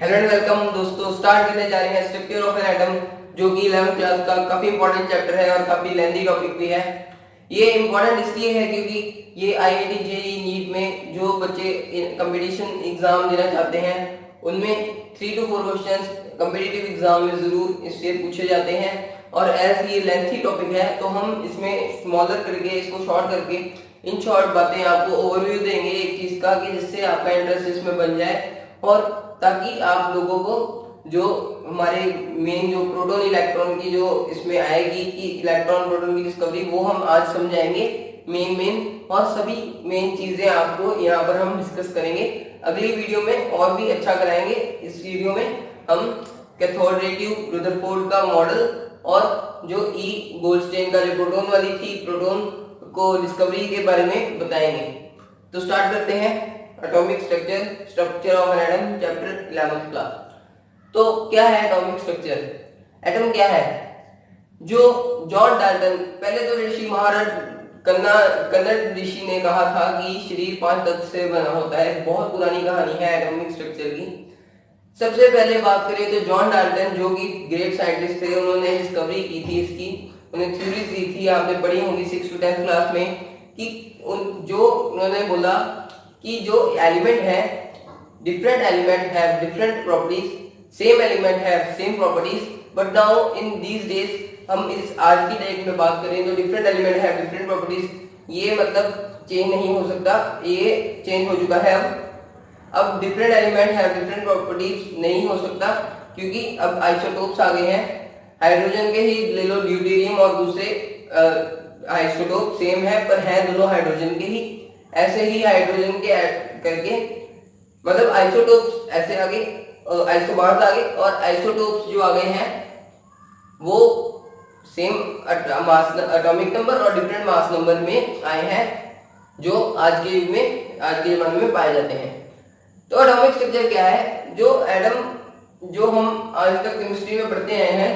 Hello and welcome दोस्तों। Start करने जा रहे हैं स्ट्रक्चर ऑफ एन एटम, जो कि 11th क्लास का काफी इंपॉर्टेंट चैप्टर है और काफी लेंथी टॉपिक भी है। ये इंपॉर्टेंट इसलिए है क्योंकि ये आईआईटी जेईई नीट में जो बच्चे कंपटीशन एग्जाम देना चाहते हैं उनमें 3 to 4 क्वेश्चंस कंपटीटिव एग्जाम में जरूर इससे पूछे जाते हैं। और एज ये लेंथी टॉपिक है तो हम इसमें स्मॉलर करके इसको शॉर्ट करके इन शॉर्ट बातें आपको ओवरव्यू देंगे एक चीज का, कि जिससे आपका इंटरेस्ट इसमें बन जाए और ताकि आप लोगों को जो हमारे मेन जो प्रोटॉन इलेक्ट्रॉन की जो इसमें आएगी कि इलेक्ट्रॉन प्रोटॉन की डिस्कवरी, वो हम आज समझाएंगे मेन और सभी मेन चीजें आपको यहाँ पर हम डिस्कस करेंगे। अगली वीडियो में और भी अच्छा कराएंगे। इस वीडियो में हम कैथोड रे ट्यूब, रदरफोर्ड का मॉडल और जो ई गोल्डस्टेन का जो प्रोटॉन वाली थी, प्रोटॉन को डिस्कवरी के बारे में बताएंगे। तो स्टार्ट करते हैं। Atomic structure of an atom, chapter 11th class. तो क्या है एटॉमिक स्ट्रक्चर? एटम क्या है? जो जॉन डाल्टन, पहले तो ऋषि महाराज कन्नड़ ऋषि ने कहा था कि शरीर 5 तत्व से बना होता है। बहुत पुरानी कहानी है एटॉमिक स्ट्रक्चर की। सबसे पहले बात करें तो जॉन डाल्टन, जो कि ग्रेट साइंटिस्ट थे, उन्होंने डिस्कवरी की थी इसकी, उन्हें थ्योरीज दी थी, आपने पढ़ी होंगी 6 to 10th क्लास में, कि जो उन्होंने बोला कि जो एलिमेंट है, different element have different properties, same element have same properties, but now in these days, हम इस आज की डेट में बात करें तो different element have different properties, ये मतलब चेंज नहीं हो सकता, ये चेंज हो चुका है। अब different element have different properties नहीं हो सकता क्योंकि अब आइसोटोप्स आ गए हैं। हाइड्रोजन के ही ले लो, ड्यूटेरियम और दूसरे आइसोटोप सेम है पर है दोनों हाइड्रोजन के ही। ऐसे ही हाइड्रोजन के ऐड करके मतलब आइसोटोप्स ऐसे आगे, आइसोबार्स आगे, और आइसोटोप्स जो आ गए हैं वो सेम एटॉमिक नंबर और डिफरेंट मास नंबर में आए हैं, जो आज के युग में, आज के जमाने में पाए जाते हैं। तो एटॉमिक स्ट्रक्चर क्या है? जो एटम जो हम आज तक केमिस्ट्री में पढ़ते आए हैं,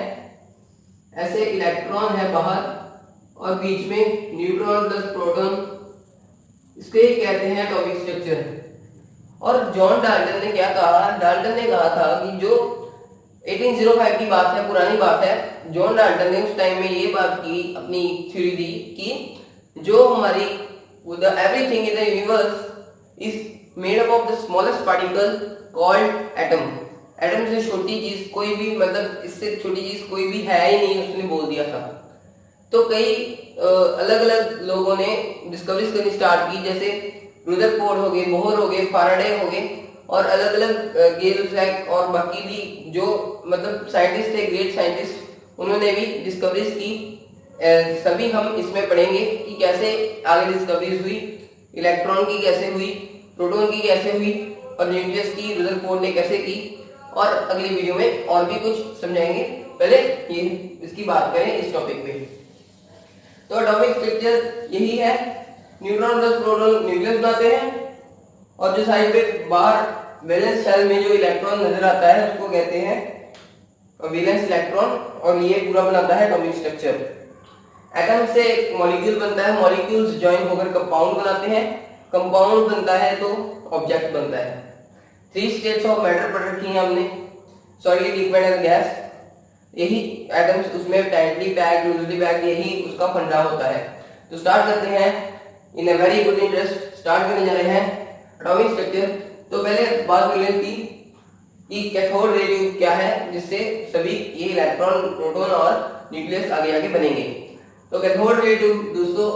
ऐसे इलेक्ट्रॉन है बाहर और बीच में न्यूट्रॉन प्लस प्रोटॉन, इसको ही कहते हैं एटॉमिक स्ट्रक्चर। और जॉन डाल्टन ने क्या कहा? डाल्टन ने कहा था कि जो 1805 की बात है, पुरानी बात है, जॉन डाल्टन ने उस टाइम में ये बात की, अपनी थ्योरी दी कि जो हमारी everything in the universe is made up of the smallest particle called atom. Atom से छोटी चीज कोई भी, मतलब इससे छोटी चीज कोई भी है ही नहीं, उसने बोल दिया था। तो कई अलग अलग लोगों ने डिस्कवरीज करनी स्टार्ट की, जैसे रदरफोर्ड हो गए, बोहर हो गए, फाराडे हो गए, और अलग अलग गेल और बाकी भी जो मतलब साइंटिस्ट थे, ग्रेट साइंटिस्ट, उन्होंने भी डिस्कवरीज की। सभी हम इसमें पढ़ेंगे कि कैसे आगे डिस्कवरीज हुई, इलेक्ट्रॉन की कैसे हुई, प्रोटॉन की कैसे हुई, और न्यूक्लियस की रदरफोर्ड ने कैसे की, और अगली वीडियो में और भी कुछ समझाएंगे। पहले ये इसकी बात करें इस टॉपिक पे। तो एटॉमिक स्ट्रक्चर यही है, न्यूट्रॉन प्लस प्रोटॉन न्यूक्लियस बनाते हैं, और जो साइड पे बाहर वैलेंस शेल में जो इलेक्ट्रॉन नजर आता है उसको कहते हैं वैलेंस इलेक्ट्रॉन, और ये पूरा बनाता है एटॉमिक स्ट्रक्चर। एटम से एक मॉलिक्यूल बनता है, मॉलिक्यूल्स ज्वाइन होकर कंपाउंड बनाते हैं, कंपाउंड बनता है तो ऑब्जेक्ट बनता है। 3 स्टेट्स ऑफ मैटर पढ़ रखी हैं हमने, सॉलिड, लिक्विड एंड गैस। यही एटम्स उसमें टाइटली पैक्ड, लूजली पैक्ड, यही उसका फंडा होता है। तो स्टार्ट करते हैं in a very good interest. Start करने जा रहे हैं एटॉमिक स्ट्रक्चर। तो पहले बात कर लें कि कैथोड रे ट्यूब क्या है, जिससे सभी ये इलेक्ट्रॉन, प्रोटॉन और न्यूक्लियस आगे आगे बनेंगे। तो कैथोड रे ट्यूब दोस्तों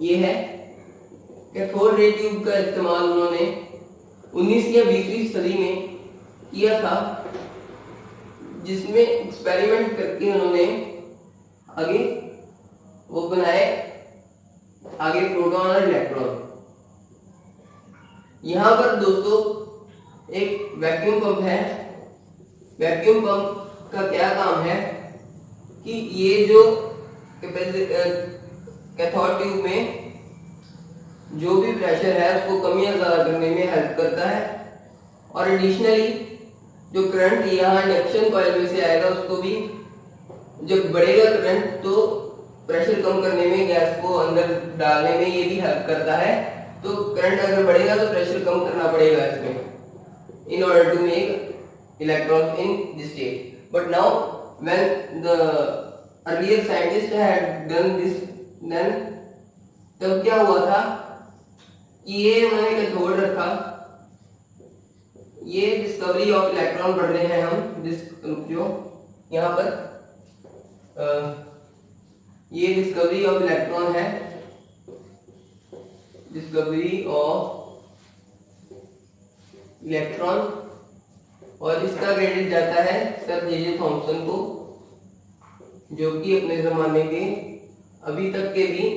ये है। कैथोड रे ट्यूब का इस्तेमाल उन्होंने 19वीं या 20वीं सदी में किया था, जिसमें एक्सपेरिमेंट करके उन्होंने आगे वो बनाए, आगे प्रोटॉन और इलेक्ट्रॉन। यहां पर दोस्तों एक वैक्यूम पंप है। वैक्यूम पंप का क्या काम है कि ये जो कैथोड ट्यूब में जो भी प्रेशर है उसको कम या ज्यादा करने में हेल्प करता है, और एडिशनली जो करंट यहाँ इंडक्शन कॉइल में से आएगा उसको भी, जब बढ़ेगा करंट तो प्रेशर कम करने में, गैस को अंदर डालने में ये भी हेल्प करता है। तो करंट अगर बढ़ेगा तो प्रेशर कम करना पड़ेगा इसमें, in order to make electrons in this state. But now when the earlier scientists had done this, then तब क्या हुआ था कि ये उन्होंने कैथोड रखा, ये डिस्कवरी ऑफ इलेक्ट्रॉन पढ़ रहे हैं हम, जो यहाँ पर ये डिस्कवरी ऑफ इलेक्ट्रॉन है, डिस्कवरी ऑफ इलेक्ट्रॉन, और इसका क्रेडिट जाता है सर जे थॉमसन को, जो कि अपने जमाने के अभी तक के भी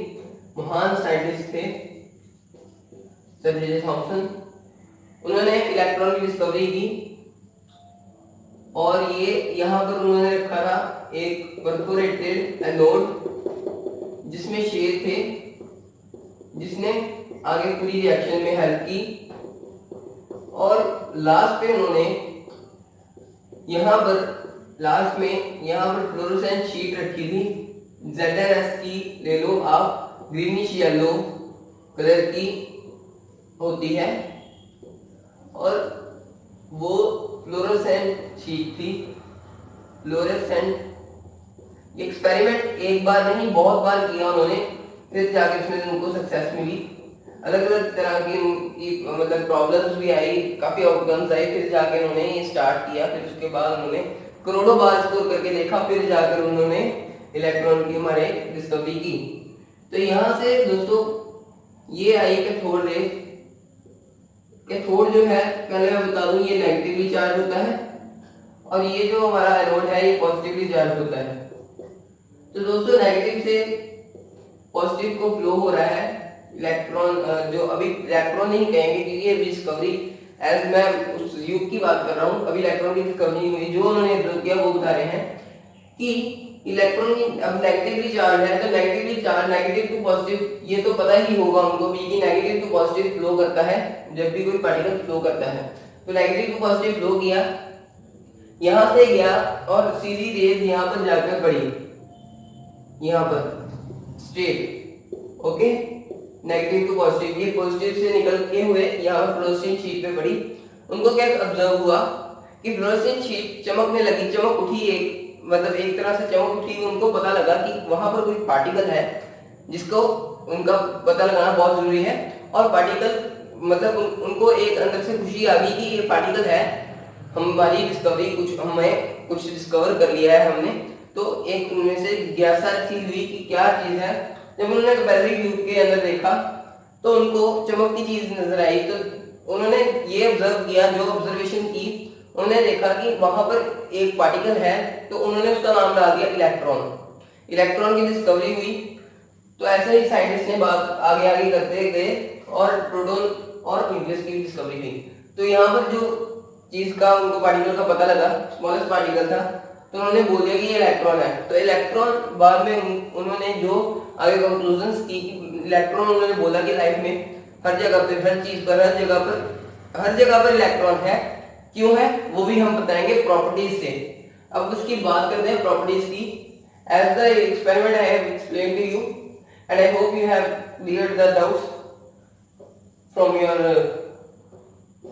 महान साइंटिस्ट थे, सर जे थॉमसन। उन्होंने इलेक्ट्रॉन की डिस्कवरी की, और ये यहाँ पर उन्होंने रखा था एक परफोरेटेड एनोड जिसमें शेल थे, जिसने आगे पूरी रिएक्शन में हेल्प की। और लास्ट पे उन्होंने यहाँ पर फ्लोरोसेंट शीट रखी थी, ZnS की ले लो आप, ग्रीनिश येलो कलर की होती है, और वो फ्लोरोसेंट शीट थी, फ्लोरोसेंट। एक्सपेरिमेंट एक बार नहीं बहुत बार किया उन्होंने, फिर जाके उसमें उनको सक्सेस मिली। अलग अलग तरह की मतलब प्रॉब्लम्स भी आई, काफी आउटकम्स आए, फिर जाके उन्होंने ये स्टार्ट किया। फिर उसके बाद उन्होंने करोड़ों बार स्कोर करके देखा, फिर जाकर उन्होंने इलेक्ट्रॉन की हमारे डिस्कवरी की। तो यहाँ से दोस्तों ये आई कैथोड रे। कैथोड जो है पहले मैं बता दूं, ये नेगेटिवली चार्ज होता है, और ये जो हमारा एनोड है ये पॉजिटिवली चार्ज होता है। तो दोस्तों नेगेटिव से पॉजिटिव को फ्लो हो रहा है इलेक्ट्रॉन, जो अभी इलेक्ट्रॉन नहीं कहेंगे क्योंकि ये डिस्कवरी एज मैं उस युग की बात कर रहा हूँ, अभी इलेक्ट्रॉन की डिस्कवरी नहीं हुई। जो उन्होंने ऑब्जर्व किया वो बता रहे हैं कि इलेक्ट्रॉन की अब नेगेटिवली चार्ज है, तो negatively charge negative to positive, ये तो पता ही होगा उनको भी कि नेगेटिव टू पॉजिटिव फ्लो करता है जब भी कोई पार्टिकल फ्लो करता है। तो नेगेटिव टू पॉजिटिव फ्लो किया, यहां से गया और सीधी रेज यहाँ पर जाकर पड़ी, यहाँ पर straight, okay. Negative to positive, ये पॉजिटिव से निकल के हुए यहाँ पर फ्लोरोसेंट शीट पे पड़ी। उनको क्या ऑब्जर्व हुआ कि फ्लोरोसेंट शीट चमकने लगी, चमक उठी, एक मतलब एक तरह से चमक उठी। उनको पता लगा कि वहां पर कोई पार्टिकल है जिसको उनका पता लगाना बहुत जरूरी है। और पार्टिकल मतलब उनको एक अंदर से खुशी आ गई कि ये पार्टिकल है, हमारी डिस्कवरी हमें कुछ डिस्कवर कर लिया है हमने। तो एक उनमें से जिज्ञासा थी हुई कि क्या चीज है। जब उन्होंने कैपिलरी ट्यूब के अंदर देखा तो उनको चमकती चीज नजर आई। तो उन्होंने ये ऑब्जर्व किया, जो ऑब्जर्वेशन की, उन्होंने देखा कि वहां पर एक पार्टिकल है, तो उन्होंने उसका नाम डाल दिया इलेक्ट्रॉन। इलेक्ट्रॉन की डिस्कवरी हुई। तो ऐसे ही साइंटिस्ट ने बात आगे आगे करते गए और प्रोटॉन और न्यूक्लियस की डिस्कवरी हुई। तो यहाँ पर जो चीज का उनको पार्टिकल का पता लगा, स्मॉलेस्ट पार्टिकल था, तो उन्होंने बोल दिया कि ये इलेक्ट्रॉन है। तो इलेक्ट्रॉन बाद में उन्होंने जो आगे कंक्लूजन्स की, इलेक्ट्रॉन उन्होंने बोला कि लाइफ में हर जगह पे, हर चीज पर, हर जगह पर इलेक्ट्रॉन है। क्यों है वो भी हम बताएंगे प्रॉपर्टीज से। अब उसकी बात करते हैं प्रॉपर्टीज की। As the experiment I have explained to you and I hope you have cleared the doubts from your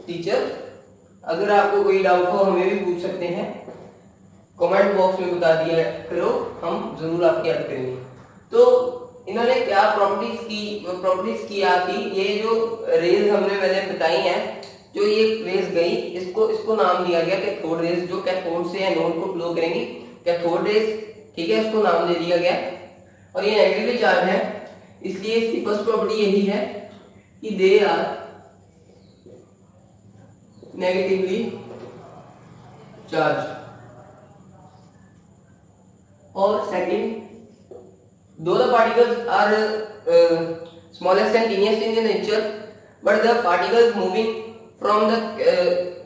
teacher. अगर आपको कोई डाउट हो हमें भी पूछ सकते हैं, कमेंट बॉक्स में बता दिया करो, हम जरूर आपकी हेल्प करेंगे। तो इन्होंने क्या प्रॉपर्टीज किया कि ये जो रेज हमने पहले बताई हैं, जो ये रेज गई, इसको नाम दिया गया कैथोड रेज, जो कैथोड से एनोड को फ्लो करेंगी, कैथोड रेज, ठीक है, इसको नाम दे दिया गया। और ये नेगेटिवली चार्ज है, इसलिए इसकी फर्स्ट प्रॉपर्टी यही है कि दे आर नेगेटिवली चार्ज। और second, though the particles are smallest and teeniest in nature, but the particles moving from the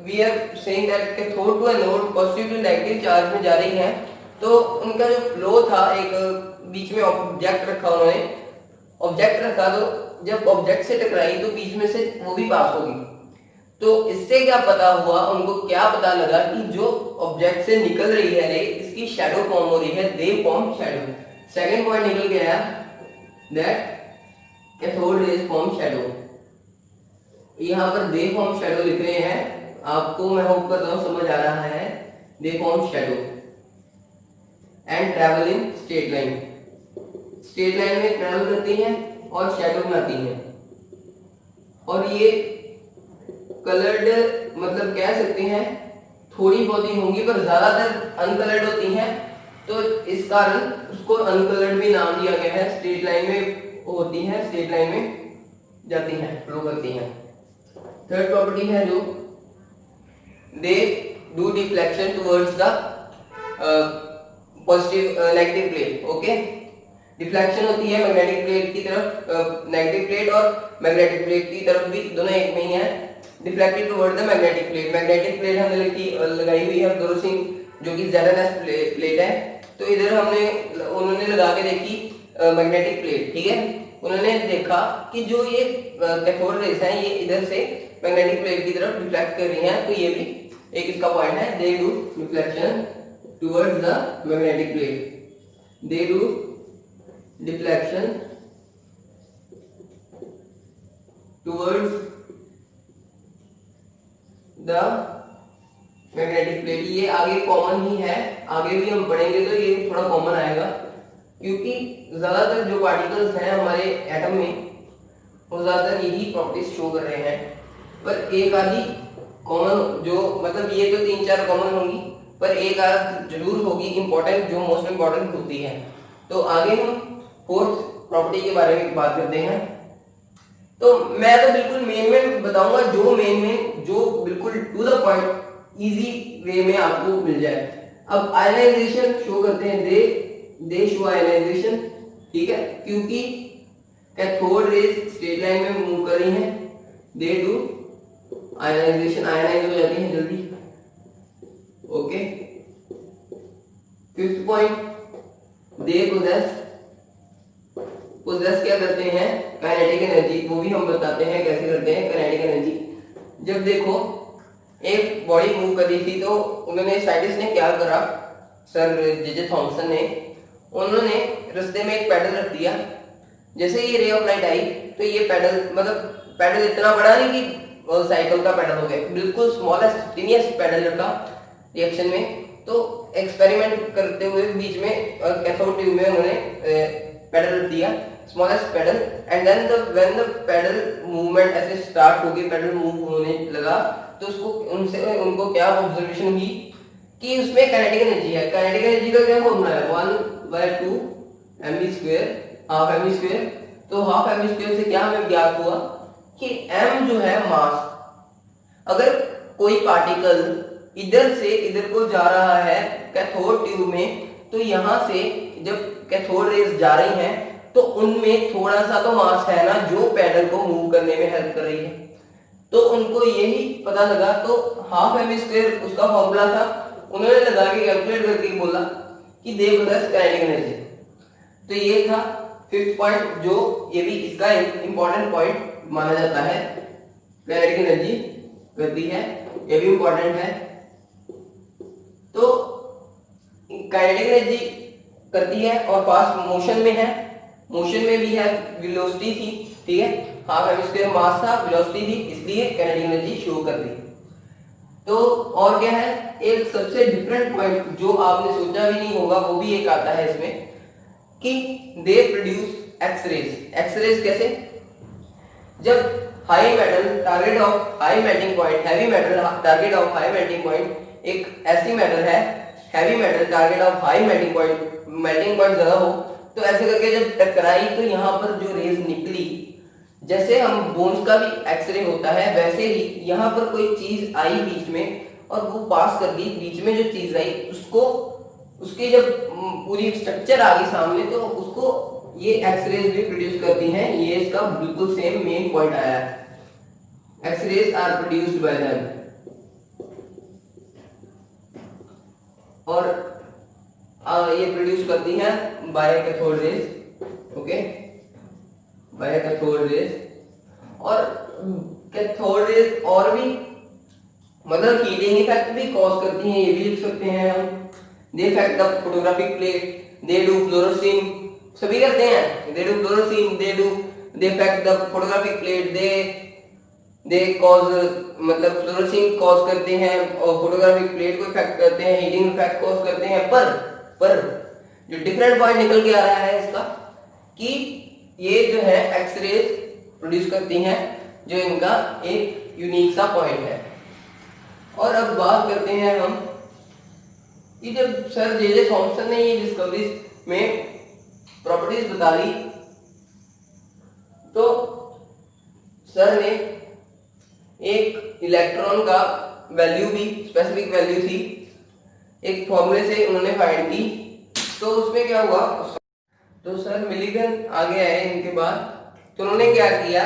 we are saying that cathode to anode, positive to negative charge में जा रही हैं, तो उनका जो flow था, एक बीच में ऑब्जेक्ट रखा, उन्होंने ऑब्जेक्ट रखा, तो जब ऑब्जेक्ट से टकराई तो बीच में से वो भी पास होगी। तो इससे क्या पता हुआ, उनको क्या पता लगा कि जो ऑब्जेक्ट से निकल रही है रे, इसकी शैडो फॉर्म हो रही है, they form shadow. Second point निकल गया that cathode rays form shadow. यहाँ पर दे फॉर्म शैडो लिख रहे हैं, आपको मैं होप करता हूँ समझ आ रहा है। They form shadow and travel in straight line, straight line में ट्रैवल करती हैं और शैडो बनाती हैं। और ये कलर्ड मतलब कह सकते हैं थोड़ी बहुत ही होंगी पर ज्यादातर अनकलर्ड होती हैं, तो इस कारण उसको अनकलर्ड भी नाम दिया गया है। स्ट्रेट लाइन में होती हैं, स्ट्रेट लाइन में जाती हैं, फ्लो करती हैं। थर्ड प्रॉपर्टी है जो they do deflection towards the positive negative plate. Okay, deflection होती है मैग्नेटिक प्लेट की तरफ, नेगेटिव प्लेट और मैग्नेटिक प्लेट की तरफ भी, दोनों एक में ही है। Deflected toward the magnetic plate, magnetic plate हमने लगाई हुई है फ्लोरोसिन जो कि ZnS प्लेट है, तो इधर उन्होंने लगा के देखी मैग्नेटिक प्लेट, ठीक है। उन्होंने देखा कि जो ये कैथोड रेज हैं ये इधर से मैग्नेटिक प्लेट की तरफ डिफ्लेक्ट कर रही हैं, तो ये भी एक इसका पॉइंट है। They do deflection towards the magnetic plate, they do deflection towards the magnetic plate. ये आगे कॉमन ही है, आगे भी हम पढ़ेंगे तो ये थोड़ा कॉमन आएगा, क्योंकि ज्यादातर जो पार्टिकल्स हैं हमारे एटम में वो ज्यादातर यही प्रॉपर्टीज शो कर रहे हैं, पर एक आधी कॉमन जो मतलब ये तो 3-4 कॉमन होंगी, पर एक आध जरूर होगी इंपॉर्टेंट, जो मोस्ट इंपॉर्टेंट होती है। तो आगे हम फोर्थ प्रॉपर्टी के बारे में बात करते हैं। तो मैं तो बिल्कुल मेन बताऊंगा, जो बिल्कुल to the point easy way में आपको मिल जाए। अब आयनाइजेशन शो करते हैं, दे शो आयनाइजेशन, ठीक है, क्योंकि कैथोड रेज स्ट्रेट लाइन में मूव कर रही हैं, दे डू आयनाइजेशन, आयनाइज हो जाती है जल्दी। Okay, fifth point, they possess क्या करते हैं, काइनेटिक एनर्जी, वो भी हम बताते हैं कैसे करते हैं काइनेटिक एनर्जी। जब देखो एक बॉडी मूव कर रही थी तो उन्होंने साइंटिस्ट ने क्या करा, सर जे थॉमसन ने, उन्होंने रास्ते में एक पैडल रख दिया। जैसे ये रे ऑफ लाइट आई तो ये पैडल मतलब पैडल इतना बड़ा नहीं कि साइकिल का पैडल हो गया, बिल्कुल स्मॉलेस्ट टीनिएस्ट पैडल रखा रिएक्शन में। तो एक्सपेरिमेंट करते हुए बीच में कैथोड ट्यूब में उन्होंने पैडल रख दिया, smallest paddle, and then when the paddle movement ऐसे स्टार्ट हो गई, पैडल मूव होने लगा, तो उनको क्या ऑब्जर्वेशन हुई कि उसमें काइनेटिक एनर्जी है। काइनेटिक एनर्जी का क्या फॉर्मूला है, 1/2 mv², हाफ mv²। तो हाफ mv² से क्या हमें ज्ञात हुआ कि m जो है मास, अगर कोई पार्टिकल इधर से इधर को जा रहा है कैथोड ट्यूब में, तो यहां से जब कैथोड रेज जा रही हैं तो उनमें थोड़ा सा तो मास है ना जो पैडल को मूव करने में हेल्प कर रही है। तो उनको यही पता लगा, तो हाफ mv² उसका फॉर्मूला था, उन्होंने लगा के कैलकुलेट करके बोला कि दे प्लस काइनेटिक एनर्जी। तो ये था फिफ्थ पॉइंट, जो ये भी इसका एक इंपॉर्टेंट पॉइंट माना जाता है, काइनेटिक एनर्जी करती है, ये भी इंपॉर्टेंट है। तो काइनेटिक एनर्जी करती है और फास्ट मोशन में है, मोशन में भी है, वेलोसिटी थी, ठीक है, हाफ mv² मास था, वेलोसिटी थी, इसलिए काइनेटिक एनर्जी शो कर रही। तो और क्या है, एक सबसे डिफरेंट पॉइंट जो आपने सोचा भी नहीं होगा वो भी एक आता है इसमें, कि दे प्रोड्यूस एक्स-रेज। एक्स-रेज कैसे, जब high metal target of high melting point, heavy metal target of high melting point, एक ऐसी मेटल है heavy metal target of high melting point ज्यादा हो, तो ऐसे करके जब टकराई तो यहाँ पर जो रेज निकली, जैसे हम बोन्स का भी एक्सरे होता है वैसे ही यहाँ पर कोई चीज आई बीच में और वो पास कर गई, बीच में जो चीज आई उसको उसकी जब पूरी स्ट्रक्चर आ गई सामने तो उसको ये एक्सरेज भी प्रोड्यूस करती हैं। ये इसका बिल्कुल सेम मेन पॉइंट आया है, X-rays are produced by them. और ये प्रोड्यूस करती हैं by cathode rays, okay, by cathode rays. और कैथोड रेज और भी मतलब हीटिंग इफेक्ट भी कॉज करती हैं, ये भी लिख सकते हैं हम। They effect the photographic plate, they do fluorescence, सभी करते हैं, they do fluorescence, they effect the photographic plate, they they cause मतलब फ्लोरेसिंग कॉज करते हैं और फोटोग्राफिक प्लेट को इफेक्ट करते हैं, हीटिंग इफेक्ट कॉज करते हैं। पर जो डिफरेंट पॉइंट निकल के आ रहा है इसका कि ये जो है एक्सरेज प्रोड्यूस करती हैं, जो इनका एक यूनिक सा पॉइंट है। और अब बात करते हैं हम कि जब सर जे थॉमसन ने ये डिस्कवरीज में प्रॉपर्टीज बता दी, तो सर ने एक इलेक्ट्रॉन का वैल्यू भी, स्पेसिफिक वैल्यू थी, एक फॉर्मूले से उन्होंने फाइंड की। तो उसमें क्या हुआ, तो सर मिलिगन आगे आए इनके बाद, तो उन्होंने क्या किया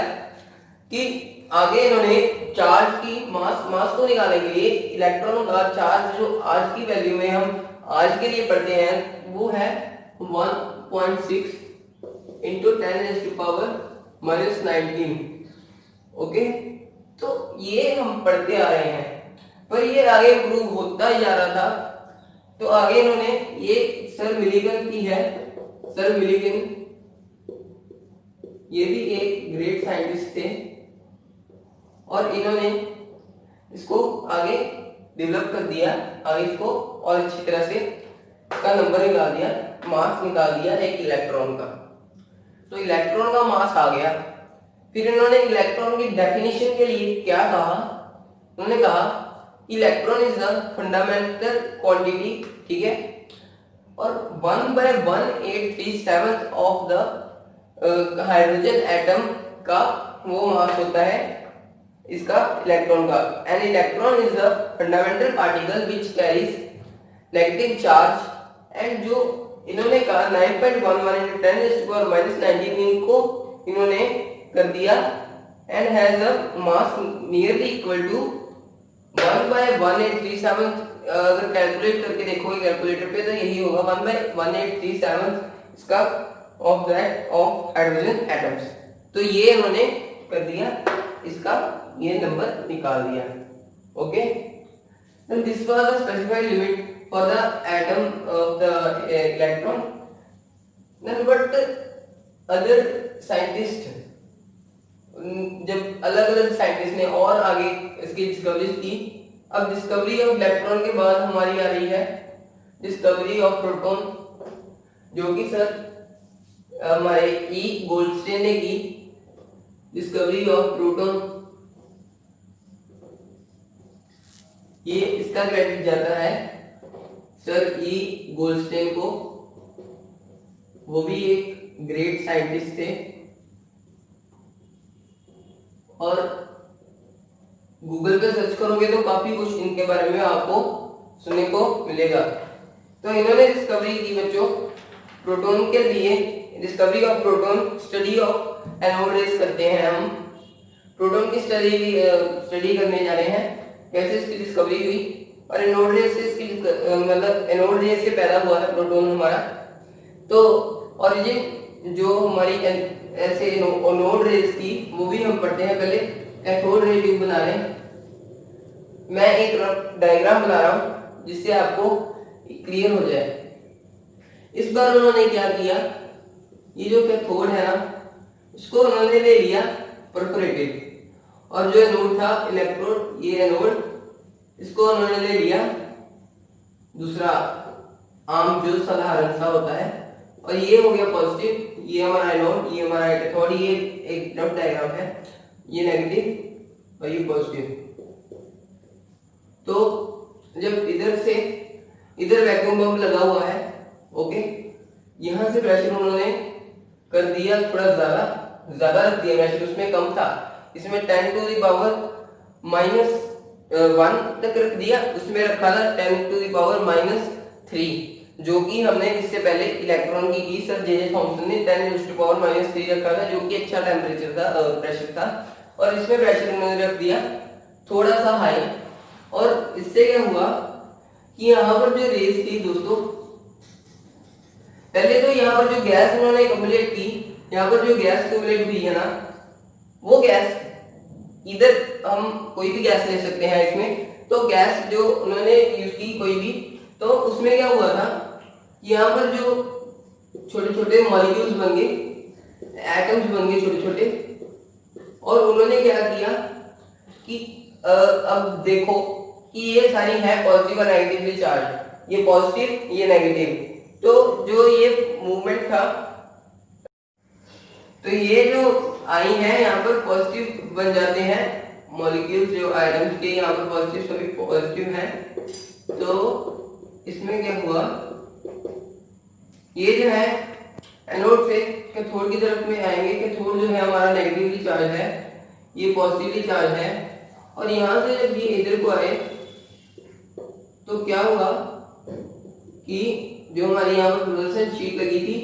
कि आगे इन्होंने चार्ज की मास को निकालने के लिए इलेक्ट्रॉन का चार्ज जो आज की वैल्यू में हम आज के लिए पढ़ते हैं वो है 1.6 इंटू 10⁻⁻⁹। ओके, तो ये हम पढ़ते आ रहे हैं, पर ये आगे प्रूव होता ही जा रहा था। तो आगे इन्होंने ये सर मिलिगन की है, सर मिलिगन ये भी एक ग्रेट साइंटिस्ट थे और इन्होंने इसको आगे डेवलप कर दिया, आगे इसको और अच्छी तरह से का नंबर निकाल दिया, मास निकाल दिया एक इलेक्ट्रॉन का। तो इलेक्ट्रॉन का मास आ गया। फिर इन्होंने इलेक्ट्रॉन की डेफिनेशन के लिए क्या कहा, उन्होंने कहा electron is the fundamental quantity, ठीक है, और 1/187 ऑफ द हाइड्रोजन एटम का वो मास होता है इसका इलेक्ट्रॉन का। An electron is the fundamental particle which carries negative charge. And जो इन्होंने कहा 9.11 into 10⁻⁻⁹ इनको इन्होंने कर दिया and has a mass nearly equal to 1/1837। अगर कैलकुलेट करके देखोगे कैलकुलेटर पे तो यही होगा 1/1837 इसका of that of hydrogen atoms. तो ये इन्होंने कर दिया, इसका ये नंबर निकाल दिया। Okay, then this was the specified limit for the atom of the electron. Then but other scientists, जब अलग अलग साइंटिस्ट ने और आगे इसकी डिस्कवरीज की। अब डिस्कवरी ऑफ इलेक्ट्रॉन के बाद हमारी आ रही है डिस्कवरी ऑफ प्रोटॉन, जो कि सर हमारे ई गोल्डस्टेन ने की। डिस्कवरी ऑफ प्रोटॉन, ये इसका क्रेडिट जाता है सर ई गोल्डस्टेन को, वो भी एक ग्रेट साइंटिस्ट थे। और गूगल पे सर्च करोगे तो काफी कुछ इनके बारे में आपको सुनने को मिलेगा। तो इन्होंने डिस्कवरी की बच्चों प्रोटॉन के लिए, discovery of proton, study of anode rays करते हैं हम। प्रोटॉन की स्टडी करने जा रहे हैं, कैसे इसकी डिस्कवरी हुई और एनोड रेस से इसकी मतलब एनोड रेस से पैदा हुआ है प्रोटॉन हमारा। तो ओरिजिन जो हमारी ऐसे एनोड रेस की वो भी हम पढ़ते हैं। पहले कैथोड रे ट्यूब बना लें। मैं एक डायग्राम बना रहा हूं जिससे आपको क्लियर हो जाए। इस बार उन्होंने क्या किया, ये जो कैथोड है ना उसको उन्होंने ले लिया परफोरेटेड, और जो एनोड था इलेक्ट्रोड, ये एनोड, इसको उन्होंने ले लिया दूसरा आम जो साधारण सा होता है, और ये हो गया पॉजिटिव, ये हमारा एनोड, ये हमारा कैथोड। ये एक रफ डायग्राम है, ये नेगेटिव और ये पॉजिटिव। तो जब इधर से इधर वैक्यूम पंप लगा हुआ है, ओके, यहां से प्रेशर उन्होंने कर दिया थोड़ा ज्यादा रख दिया प्रेशर, उसमें कम था, इसमें 10⁻⁻1 तक रख दिया, उसमें रखा था 10⁻⁻3, जो कि हमने इससे पहले इलेक्ट्रॉन की सर जे थॉमसन ने 10⁻³ रखा था, जो कि अच्छा टेम्परेचर था, प्रेशर था। और इसमें प्रेशर उन्होंने रख दिया थोड़ा सा हाई। और इससे क्या हुआ कि यहाँ पर जो रेस थी दोस्तों, पहले तो यहाँ पर जो गैस उन्होंने एक्युमुलेट की, यहाँ पर जो गैस एक्युमुलेट हुई है ना, वो गैस इधर हम कोई भी गैस ले सकते हैं इसमें। तो गैस जो उन्होंने यूज की कोई भी, तो उसमें क्या हुआ था, यहाँ पर जो छोटे छोटे मॉलिक्यूल्स बन गए, एटम्स बन गए छोटे छोटे, और उन्होंने क्या किया कि अब देखो कि ये सारी है पॉजिटिव और नेगेटिवली चार्ज, ये पॉजिटिव ये नेगेटिव, तो जो ये मूवमेंट था, तो ये जो आई है यहाँ पर पॉजिटिव बन जाते हैं मॉलिक्यूल्स, जो आइटम्स के यहाँ पर पॉजिटिव सभी पॉजिटिव हैं। तो इसमें क्या हुआ, ये जो है एनोड से कैथोड की तरफ में आएंगे, कैथोड जो है हमारा नेगेटिवली चार्ज है, ये पॉजिटिवली चार्ज है, और यहाँ से जब ये इधर को आए तो क्या हुआ कि जो हमारी यहाँ पर फ्लोरोसेंट शीट लगी थी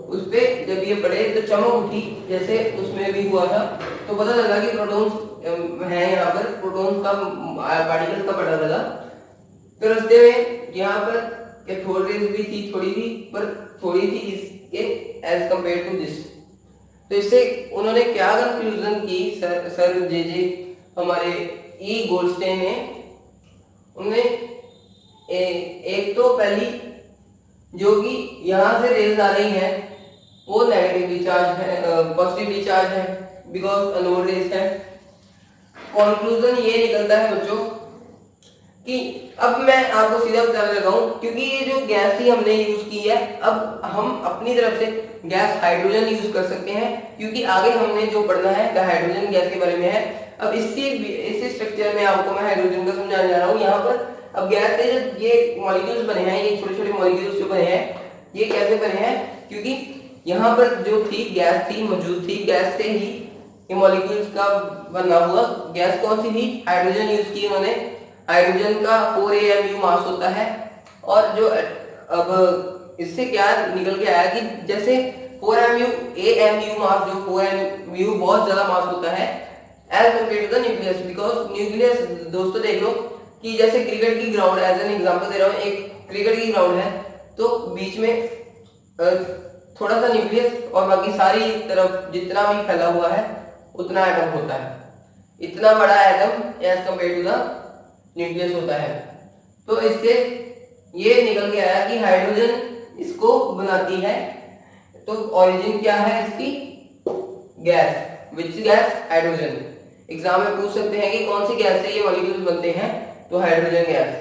उस पे जब ये पड़े तो चमक उठी, जैसे उसमें भी हुआ था। तो पता लगा कि प्रोटॉन्स है, यहाँ पर प्रोटॉन्स का पार्टिकल्स का पता लगा। तो रास्ते में यहाँ पर कैथोड रेज भी थी, थोड़ी थी इसके एज कंपेयर टू दिस। तो इससे उन्होंने क्या कंक्लूजन की, सर जे हमारे ई गोल्डस्टेन ने, उन्होंने एक तो पहली जो कि यहाँ से रेज आ रही है वो नेगेटिवली चार्ज है, पॉजिटिवली चार्ज है बिकॉज अनोड रेज है। कंक्लूजन ये निकलता है बच्चों कि अब मैं आपको सीधा बताने लगा हूं, क्योंकि ये जो गैस ही हमने यूज की है, अब हम अपनी तरफ से गैस हाइड्रोजन यूज कर सकते हैं, क्योंकि आगे हमने जो पढ़ना है वो हाइड्रोजन गैस के बारे में है। अब इसी स्ट्रक्चर में आपको मैं हाइड्रोजन का समझाने जा रहा हूँ। यहाँ पर अब गैस से जो ये मॉलिक्यूल्स बने हैं, ये छोटे छोटे मॉलिक्यूल्स जो बने हैं, ये कैसे बने हैं, क्योंकि यहाँ पर जो थी गैस थी, मौजूद थी, गैस से ही ये मॉलिक्यूल्स का बना हुआ। गैस कौन सी थी, हाइड्रोजन यूज की उन्होंने। हाइड्रोजन का 4 AMU मास होता है, और जो अब इससे क्या निकल के आया कि जैसे 4 AMU मास, जो 4 AMU बहुत ज्यादा मास होता है as compare to the nucleus, because nucleus दोस्तों देख लो कि जैसे क्रिकेट की ग्राउंड, एज एन एग्जांपल दे रहा हूँ, एक क्रिकेट की ग्राउंड है, तो बीच में थोड़ा सा न्यूक्लियस और बाकी सारी तरफ जितना भी फैला हुआ है उतना एटम होता है, इतना बड़ा atom as compare to the nucleus होता है। तो इससे ये निकल के आया कि हाइड्रोजन इसको बनाती है। तो ओरिजिन क्या है इसकी, gas, which gas, hydrogen. Exam में पूछ सकते हैं कि कौन सी गैस से ये मॉलिक्यूल्स बनते हैं, तो हाइड्रोजन गैस।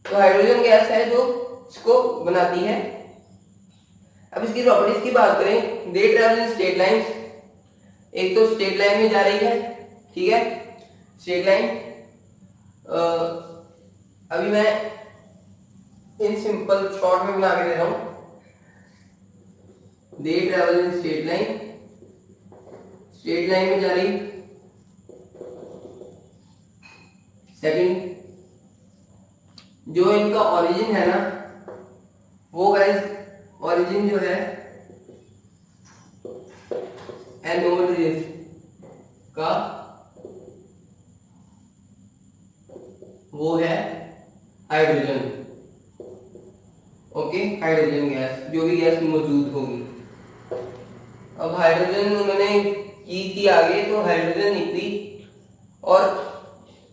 तो हाइड्रोजन गैस है जो इसको बनाती है। अब इसकी प्रॉपर्टीज की बात करें, दे ट्रैवल इन स्ट्रेट लाइंस। एक तो स्ट्रेट लाइन में जा रही है, ठीक है, स्ट्रेट लाइन। अभी मैं इन सिंपल शॉर्ट में बना के दे रहा हूं, दे travel in straight line, straight line में जा रही। सेकंड, जो इनका ओरिजिन है ना, वो गाइस ओरिजिन जो है एनोड रेज का, वो है हाइड्रोजन। ओके, हाइड्रोजन गैस, जो भी गैस मौजूद होगी। अब हाइड्रोजन उन्होंने की थी आगे, तो हाइड्रोजन निकली। और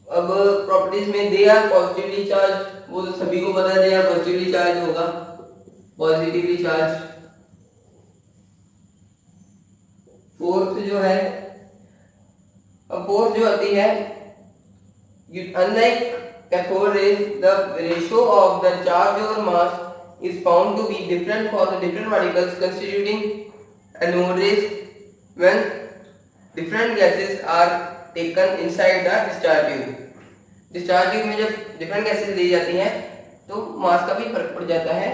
अब प्रॉपर्टीज में दे आर पॉजिटिवली चार्ज, वो तो सभी को पता है, दे आर पॉजिटिवली चार्ज होगा, पॉजिटिवली चार्ज। फोर्थ जो है, अब फोर्थ जो आती है, unlike cathode rays the ratio of the charge over mass is found to be different for the different particles constituting anode rays when different gases are taken inside the discharge tube. Discharge tube में जब different gases दी जाती हैं तो मास का भी फर्क पड़ जाता है,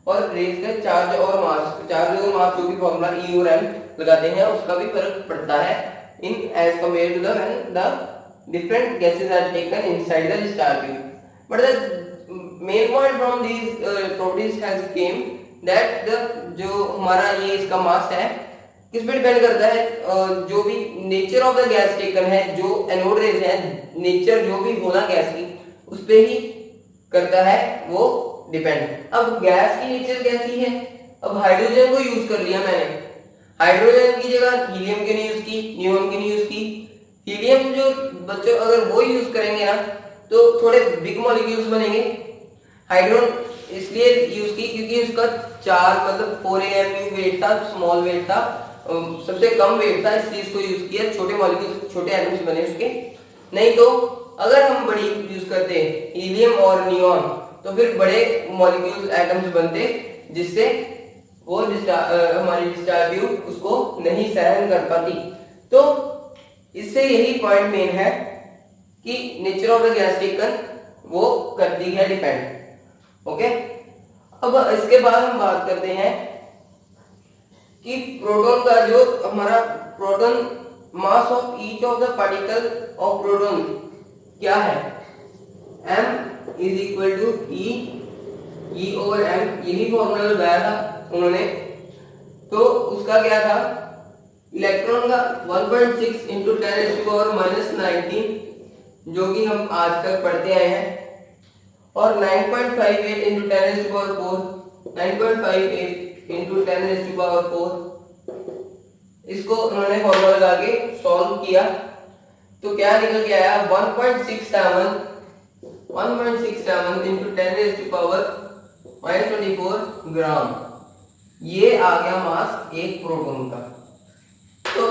और रेज का चार्ज और मास जो भी फॉर्मूला E और M लगाते हैं उसका भी फर्क पड़ता है in as compare to the when the different gases are taken inside the discharge tube. But the main point from these properties has came that the जो हमारा ये इसका मास है किस पे डिपेंड करता है, जो भी nature of the gas taken है, जो एनोड रेज है, नेचर जो भी होना गैस की उस पे ही करता है वो डिपेंड। अब गैस की नेचर कैसी है, अब हाइड्रोजन को यूज कर लिया मैंने, हाइड्रोजन की जगह हीलियम की नहीं यूज की, नियोन की नहीं यूज की। हीलियम जो बच्चों अगर वो यूज करेंगे ना तो थोड़े बिग मॉलिक्यूल्स बनेंगे। हाइड्रोजन इसलिए यूज की क्योंकि उसका 4 मतलब 4 AMU वेट था, स्मॉल वेट था, सबसे कम वेट था, इसलिए इसको यूज किया, छोटे मॉलिक्यूल छोटे एटम्स बने उसके। नहीं तो अगर हम बड़ी यूज करते हीलियम और नियॉन तो फिर बड़े मॉलिक्यूल एटम्स बनते, जिससे वो हमारी डिस्चार्ज ट्यूब उसको नहीं सहन कर पाती। तो इससे यही पॉइंट मेन है कि nature of the gas taken वो करती है डिपेंड। ओके, अब इसके बाद हम बात करते हैं कि प्रोटॉन का जो हमारा proton mass of each of the particle of proton क्या है, m is equal to E over M, यही फॉर्मूला लगाया था उन्होंने। तो उसका क्या था, इलेक्ट्रॉन का 1.6 इंटू 10⁻⁻⁹ जो कि हम आज तक पढ़ते आए हैं, और 9.58 इंटू 10⁴, 9.58 इंटू 10⁴, इसको उन्होंने फॉर्मूला लगा के सॉल्व किया। तो क्या निकल के आया, 1.67 इंटू 10⁻24 ग्राम, ये आ गया मास एक प्रोटॉन का। तो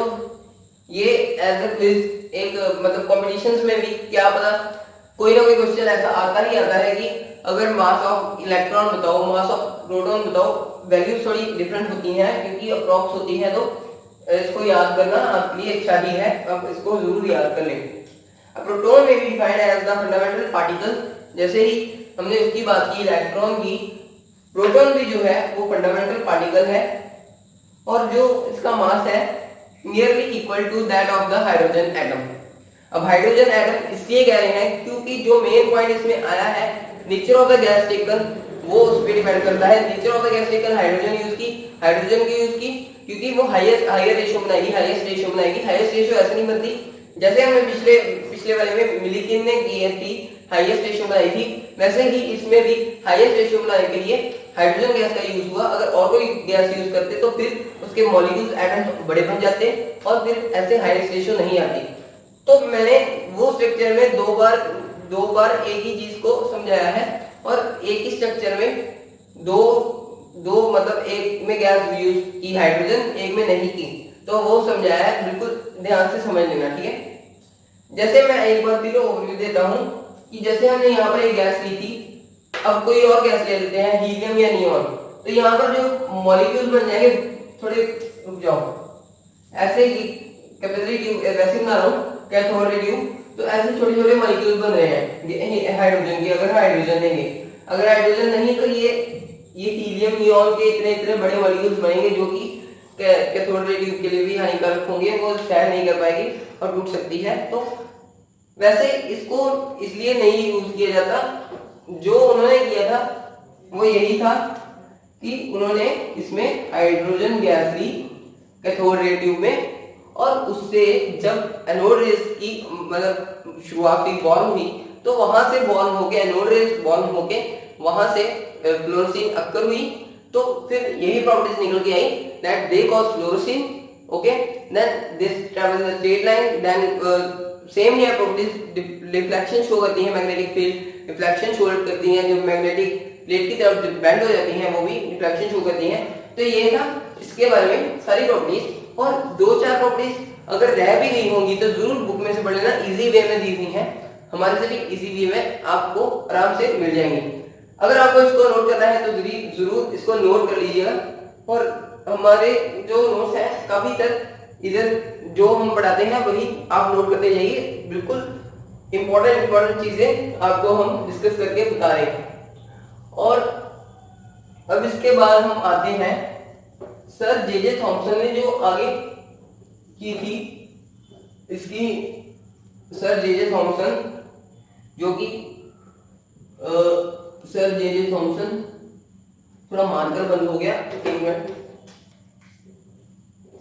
ये एज अ क्विज एक मतलब कॉम्पिटिशन्स में भी क्या पता कोई ना कोई क्वेश्चन ऐसा आता ही आता है कि अगर मास ऑफ इलेक्ट्रॉन बताओ, मास ऑफ प्रोटॉन बताओ, वैल्यूज थोड़ी डिफरेंट होती हैं क्योंकि अप्रॉक्स होती है, तो इसको याद करना आपके लिए अच्छा ही है, आप इसको जरूर याद कर लें। अब प्रोटॉन में भी defined as the fundamental particle, जैसे ही हमने उसकी बात की इलेक्ट्रॉन की, प्रोटॉन भी जो है वो फंडामेंटल पार्टिकल है, और जो इसका मास है nearly equal to that of the hydrogen atom. अब हाइड्रोजन एटम इसलिए कह रहे हैं क्योंकि जो मेन पॉइंट इसमें आया है, nature of the gas taken, वो उस पर डिपेंड करता है। Nature of the gas taken, hydrogen की यूज की क्योंकि वो हायर रेशियो बनाएगी, हाईएस्ट रेशियो ऐसे नहीं बनती जैसे हमने पिछले वाले में मिलिकिन ने की थी, हाईएस्ट रेशियो बनाई थी, वैसे ही इसमें भी हाईएस्ट रेशियो बनाने के लिए हाइड्रोजन गैस का यूज हुआ। अगर और कोई गैस यूज करते तो फिर उसके मॉलिक्यूल्स एटम्स बड़े बन जाते और फिर ऐसे हाईएस्ट रेशियो नहीं आती। तो मैंने वो स्ट्रक्चर में दो बार एक ही चीज को समझाया है, और एक ही स्ट्रक्चर में दो मतलब एक में गैस यूज की हाइड्रोजन, एक में नहीं की, तो वो समझाया है, बिल्कुल ध्यान से समझ लेना, ठीक है। जैसे मैं एक बार फिर ओवरव्यू देता हूं कि जैसे हमने यहाँ पर एक गैस ली थी, अब कोई और गैस ले लेते हैं, हीलियम या नियॉन, तो यहाँ पर जो मॉलिक्यूल बन जाएंगे, थोड़े रुक जाओ, ऐसे ही कैपेसिटी ट्यूब वैसे बना रहा हूँ, कैथोड ट्यूब, तो ऐसे छोटे छोटे मॉलिक्यूल बन रहे हैं हाइड्रोजन की। अगर हाइड्रोजन लेंगे, अगर हाइड्रोजन नहीं तो ये हीलियम नियॉन के इतने बड़े मॉलिक्यूल्स बनेंगे जो कि कैथोड ट्यूब के लिए भी हानिकारक होंगे, वो सहन नहीं कर पाएगी और टूट सकती है। तो वैसे इसको इसलिए नहीं यूज किया जाता, जो उन्होंने किया था वो यही था कि उन्होंने इसमें हाइड्रोजन गैस ली कैथोड रे ट्यूब में, और उससे जब एनोड रेस की मतलब शुरुआती बॉर्न हुई, तो वहां से बॉर्न होके एनोड रेस बॉर्न होके वहां से फ्लोरोसिन अक्कर हुई। तो फिर यही प्रॉपर्टीज निकल के आई that they cause fluorescence, okay, then this travels the straight line, then same here properties reflection show करती है, मैग्नेटिक फील्ड रिफ्लेक्शन शो करती है, जो मैग्नेटिक प्लेट की तरफ बेंड हो जाती हैं वो भी रिफ्लेक्शन शो करती हैं। तो ये था इसके बारे में सारी प्रॉपर्टीज, और 2-4 प्रॉपर्टीज अगर रह भी गई होंगी तो जरूर बुक में से पढ़ लेना, इजी वे में दी हुई हैं, हमारे से भी इजी वे में आपको आराम से मिल जाएंगी। अगर आपको इसको नोट करना है तो जरूर इसको नोट कर लीजिएगा, और हमारे जो नोट्स हैं काफी तक इधर जो हम पढ़ाते हैं वही आप नोट करते जाइए, बिल्कुल इंपॉर्टेंट चीजें आपको हम डिस्कस करके बता रहे हैं। और अब इसके बाद हम आते हैं सर जे थॉमसन ने जो आगे की थी, इसकी सर जे थॉमसन जो कि सर जे थॉमसन थोड़ा मानकर बंद हो गया, एक मिनट,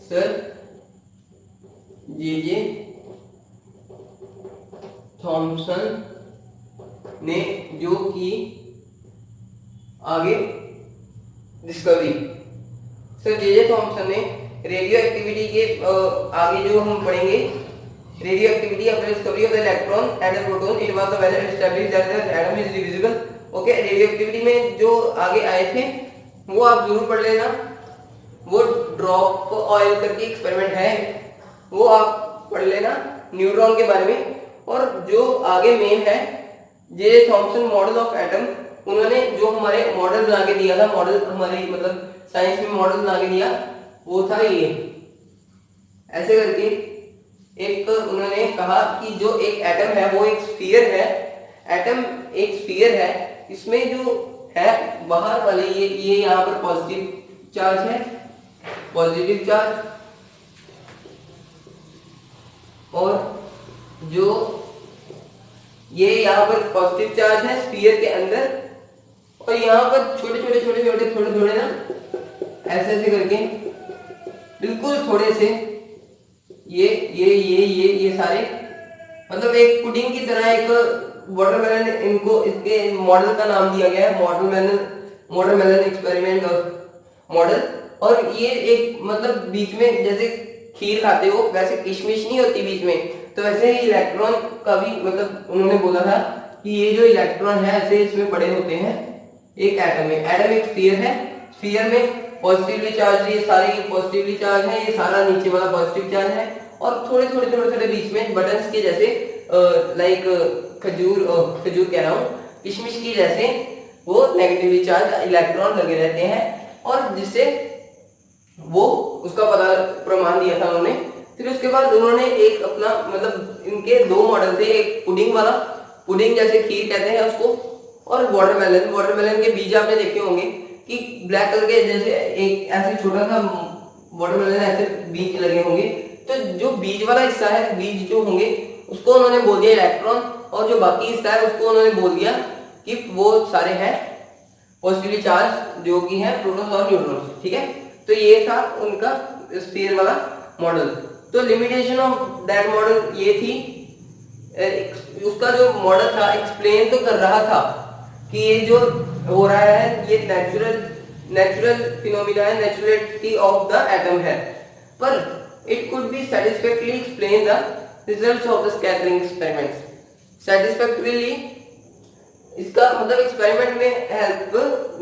सर जे थॉमसन ने जो की आगे डिस्कवरी, सर जे थॉमसन ने रेडियो एक्टिविटी के आगे जो हम पढ़ेंगे, radio activity after discovery of the electron and the proton, it was the well established that the atom is divisible. Okay, radio activity में जो आगे आए थे वो आप जरूर पढ़ लेना। वो ड्रॉप ऑयल करके एक्सपेरिमेंट है, वो आप पढ़ लेना न्यूट्रॉन के बारे में। और जो आगे मेन है J Thomson model of atom, उन्होंने जो हमारे मॉडल बना के दिया था, मॉडल हमारे मतलब साइंस में मॉडल बना के दिया, वो था ये ऐसे करके। एक उन्होंने कहा कि जो एक एटम है वो एक स्फीयर है, एटम एक स्फीयर है, इसमें जो है बाहर वाले ये यहाँ पर पॉजिटिव चार्ज है, पॉजिटिव चार्ज, और जो ये यहाँ पर पॉजिटिव चार्ज है स्फीयर के अंदर, और यहाँ पर छोटे छोटे छोटे छोटे थोड़े थोड़े ना ऐसे ऐसे करके बिल्कुल थोड़े से ये सारे मतलब एक पुडिंग की तरह एक वाटरमेलन, इनको इसके मॉडल का नाम दिया गया है वाटरमेलन एक्सपेरिमेंट मॉडल। और ये एक मतलब बीच में जैसे खीर खाते हो वैसे किशमिश नहीं होती बीच में, तो वैसे ही इलेक्ट्रॉन का भी मतलब उन्होंने बोला था कि ये जो इलेक्ट्रॉन है ऐसे इसमें पड़े होते हैं एक एटम में। एटम एक स्फीयर है, स्फीयर में पॉजिटिवली चार्ज, ये सारे पॉजिटिवली चार्ज है, ये सारा नीचे वाला पॉजिटिव चार्ज है, और थोड़े थोड़े थोड़े थोड़े बीच में बटन्स के जैसे लाइक खजूर कह रहा हूँ, किशमिश की जैसे वो नेगेटिवली चार्ज इलेक्ट्रॉन लगे रहते हैं, और जिससे वो उसका पता प्रमाण दिया था उन्होंने। फिर उसके बाद उन्होंने एक अपना मतलब इनके दो मॉडल थे, एक पुडिंग वाला, पुडिंग जैसे खीर कहते हैं उसको, और वाटरमेलन। वाटरमेलन के बीज आपने देखे होंगे कि ब्लैक कलर के जैसे एक ऐसे छोटा सा वाटरमेलन ऐसे बीज लगे होंगे, तो जो बीज वाला हिस्सा है, बीज जो होंगे उसको उन्होंने बोल दिया इलेक्ट्रॉन, और जो बाकी हिस्सा है उसको उन्होंने बोल दिया कि वो सारे हैं पॉजिटिवली चार्ज जो कि है प्रोटॉन्स और न्यूट्रॉन्स। ठीक है, तो ये था उनका स्फीयर वाला मॉडल। तो लिमिटेशन ऑफ दैट मॉडल ये थी, उसका जो मॉडल था एक्सप्लेन तो कर रहा था कि ये जो हो रहा है ये नेचुरल फिनोमिना है, नेचुरलिटी ऑफ द एटम है, पर it could be satisfactorily explain the results of the scattering experiments. satisfactorily इसका मतलब एक्सपेरिमेंट में हेल्प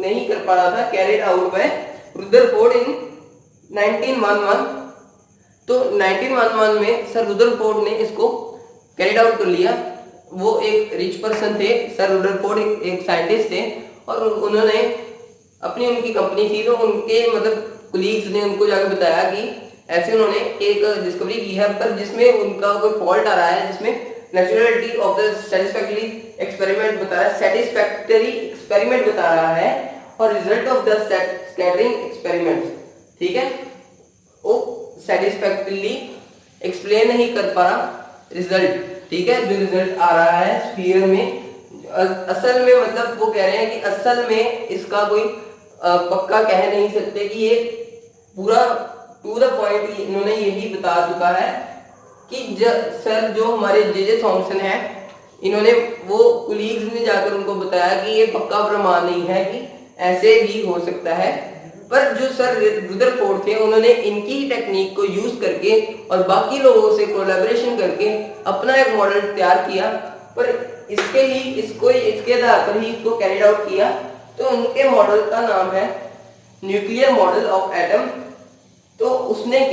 नहीं कर पा रहा था, कैरिड आउट बाय रुदरफोर्ड इन 1911। तो 1911 में सर रुदरफोर्ड ने इसको कैरिड आउट कर लिया। वो एक रिच पर्सन थे, सर रुदरफोर्ड एक साइंटिस्ट थे, और उन्होंने उनकी कंपनी थी, तो उनके मतलब कुलीग्स ने उनको जाकर बताया कि ऐसे उन्होंने एक डिस्कवरी की है, पर जिसमें उनका कोई फॉल्ट आ रहा है, जिसमें naturality of the satisfactory experiment बता रहा है, सेटिस्फैक्टरी एक्सपेरिमेंट बता रहा है, और result of the scattering experiment, ठीक है, वो सेटिस्फैक्टरली एक्सप्लेन नहीं कर पा रहा रिजल्ट। ठीक है, जो रिजल्ट आ रहा है स्फीयर में, असल में मतलब वो कह रहे हैं कि असल में इसका कोई पक्का कह नहीं सकते कि ये पूरा टू द पॉइंट इन्होंने यही बता चुका है कि सर जो हमारे जे थॉमसन है, इन्होंने वो कुलीग्स ने जाकर उनको बताया कि ये पक्का प्रमाण नहीं है कि ऐसे भी हो सकता है, पर जो सर रुदरफोर्ड थे उन्होंने इनकी ही टेक्निक को यूज करके और बाकी लोगों से कोलैबोरेशन करके अपना एक मॉडल तैयार किया, पर इसके आधार पर ही इसको कैरिड आउट किया। तो उनके मॉडल का नाम है न्यूक्लियर मॉडल ऑफ एटम। तो उसमें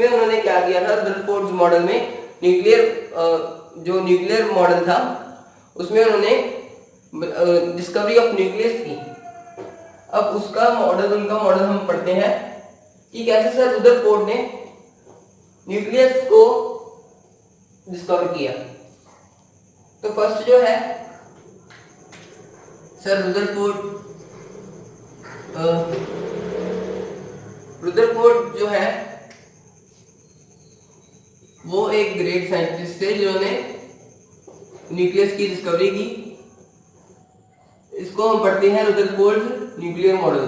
उन्होंने क्या किया था, रुदरफोर्ड मॉडल में जो न्यूक्लियर मॉडल था उसमें उन्होंने डिस्कवरी ऑफ न्यूक्लियस की। अब उनका मॉडल हम पढ़ते हैं कि कैसे सर रुदरफोर्ड ने न्यूक्लियस को डिस्कवर किया। तो फर्स्ट जो है सर रुदरफोर्ड जो है वो एक ग्रेट साइंटिस्ट थे जिन्होंने न्यूक्लियस की डिस्कवरी की। इसको हम पढ़ते हैं रुदरफोर्ड न्यूक्लियर मॉडल।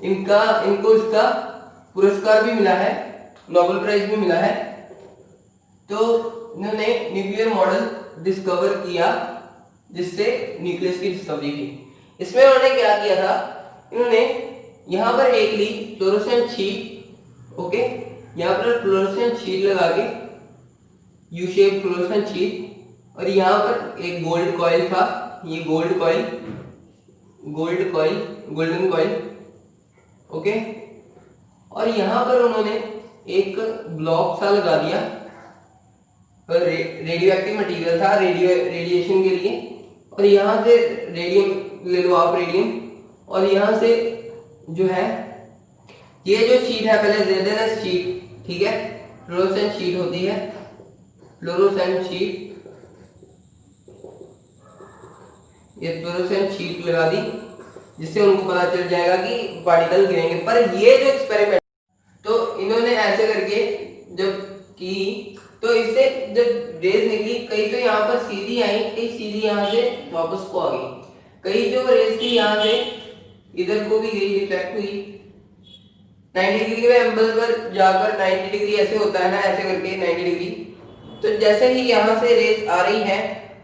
इनको इसका पुरस्कार भी मिला है, नोबेल प्राइज भी मिला है। तो इन्होंने न्यूक्लियर मॉडल डिस्कवर किया जिससे न्यूक्लियस की डिस्कवरी की। इसमें उन्होंने क्या किया था, इन्होंने यहाँ पर एक ली फ्लोरोसेंट शीट, ओके, यहाँ पर फ्लोरोसेंट शीट लगा के यू शेप फ्लोरोसेंट शीट, और यहाँ पर एक गोल्ड कॉइल था, ये गोल्डन कॉइल, ओके। और यहाँ पर उन्होंने एक ब्लॉक सा लगा दिया, रेडियो एक्टिव मटेरियल था रेडिएशन के लिए, और यहाँ से रेडियम ले लो आप, रेडियम, और यहाँ से जो है ये जो शीट है पहले ZnS शीट, ठीक है, फ्लोरोसेंट शीट होती है, फ्लोरोसेंट शीट, ये फ्लोरोसेंट शीट लगा दी जिससे उनको पता चल जाएगा कि पार्टिकल गिरेंगे। पर ये जो एक्सपेरिमेंट तो इन्होंने ऐसे करके जब की तो इससे जब रेज निकली, कई तो यहाँ पर सीधी आई, कई सीधी यहाँ से वापस को आ गई, कई जो रेज थी यहाँ से इधर को भी गई, रिफ्लेक्ट हुई 90 डिग्री में एंगल पर जाकर 90 डिग्री ऐसे होता है ना, ऐसे करके 90 डिग्री। तो जैसे ही यहाँ से रेज आ रही है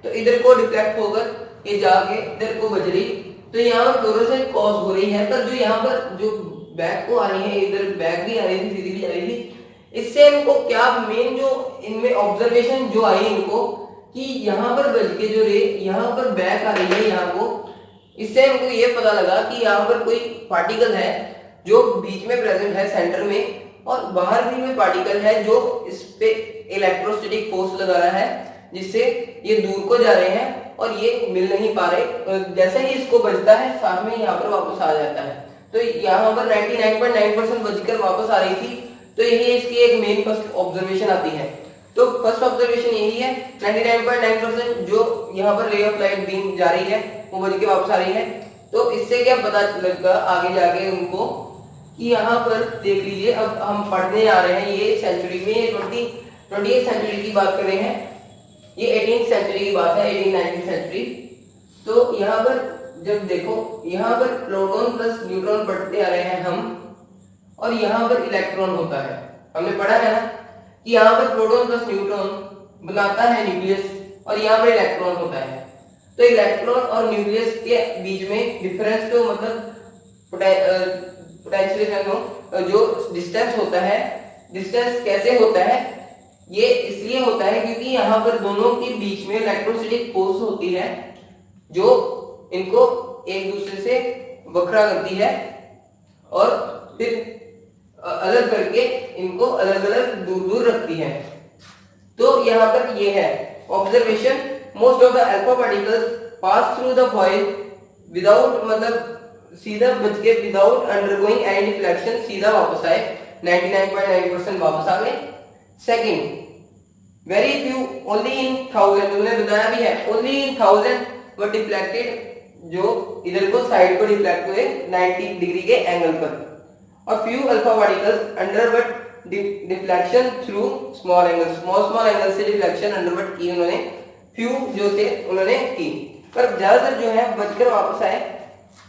तो इधर को रिफ्लेक्ट होकर ये जाके इधर को बज रही, तो यहाँ पर फ्लोरोसेंट कॉज हो रही है। पर जो यहाँ पर जो बैक को आ रही है, इधर बैक भी आ रही थी, सीधी भी आ रही थी, इससे इनको क्या मेन जो इनमें ऑब्जर्वेशन जो आई इनको कि यहाँ पर बज के जो रे यहाँ पर बैक आ रही है यहाँ को, इससे इनको ये पता लगा कि यहाँ पर कोई पार्टिकल है जो बीच में प्रेजेंट है सेंटर में, और बाहर भी कोई पार्टिकल है जो इस पे इलेक्ट्रोस्टैटिक फोर्स लगा रहा है जिससे ये दूर को जा रहे हैं और ये मिल नहीं पा रहे। जैसे ही इसको बजता है साथ में यहाँ पर वापस आ जाता है। तो यहाँ पर 99.9% बजकर वापस आ रही थी, तो यही इसकी एक मेन फर्स्ट ऑब्जर्वेशन आती है। तो फर्स्ट ऑब्जर्वेशन यही है, 99.9% जो यहाँ पर रे ऑफ लाइट बीम जा रही है वो बज के वापस आ रही है। तो इससे क्या पता लगा आगे जाके उनको कि यहाँ पर देख लीजिए, अब हम पढ़ने आ रहे हैं ये सेंचुरी में, ये 20th सेंचुरी की बात कर रहे हैं, ये 18th सेंचुरी की बात है, 18th-19th सेंचुरी। तो यहाँ पर जब देखो यहाँ पर प्रोटॉन प्लस न्यूट्रॉन पढ़ते आ रहे हैं हम, और यहाँ पर इलेक्ट्रॉन होता है, हमने पढ़ा है ना कि यहाँ पर प्रोटॉन प्लस न्यूट्रॉन बनाता है न्यूक्लियस, और यहाँ पर इलेक्ट्रॉन होता है। तो इलेक्ट्रॉन और न्यूक्लियस के बीच में डिफरेंस तो मतलब पोटेंशियल जो डिस्टेंस होता है, डिस्टेंस कैसे होता है, ये इसलिए होता है क्योंकि यहाँ पर दोनों के बीच में इलेक्ट्रोस्टैटिक फोर्स होती है जो इनको एक दूसरे से वक्रा करती है और फिर अलग करके इनको अलग अलग दूर दूर रखती है। तो यहाँ पर ये है observation, most of the alpha particles pass through the foil without, मतलब सीधा बच के विदाउट अंडरगोइंग एनी डिफ्लेक्शन सीधा वापस आए, 99.9% वापस आ गए। Second, very few, only in 1000, उन्होंने बताया भी है, ओनली इन 1000 वर डिफ्लेक्टेड, जो इधर को साइड को डिफ्लेक्ट हुए 90 डिग्री के एंगल पर, और few alpha particles underwent deflection through small angle, small angle से डिफ्लेक्शन अंडरवर्ड की उन्होंने, फ्यू जो थे उन्होंने की, पर ज्यादातर जो है बचकर वापस आए,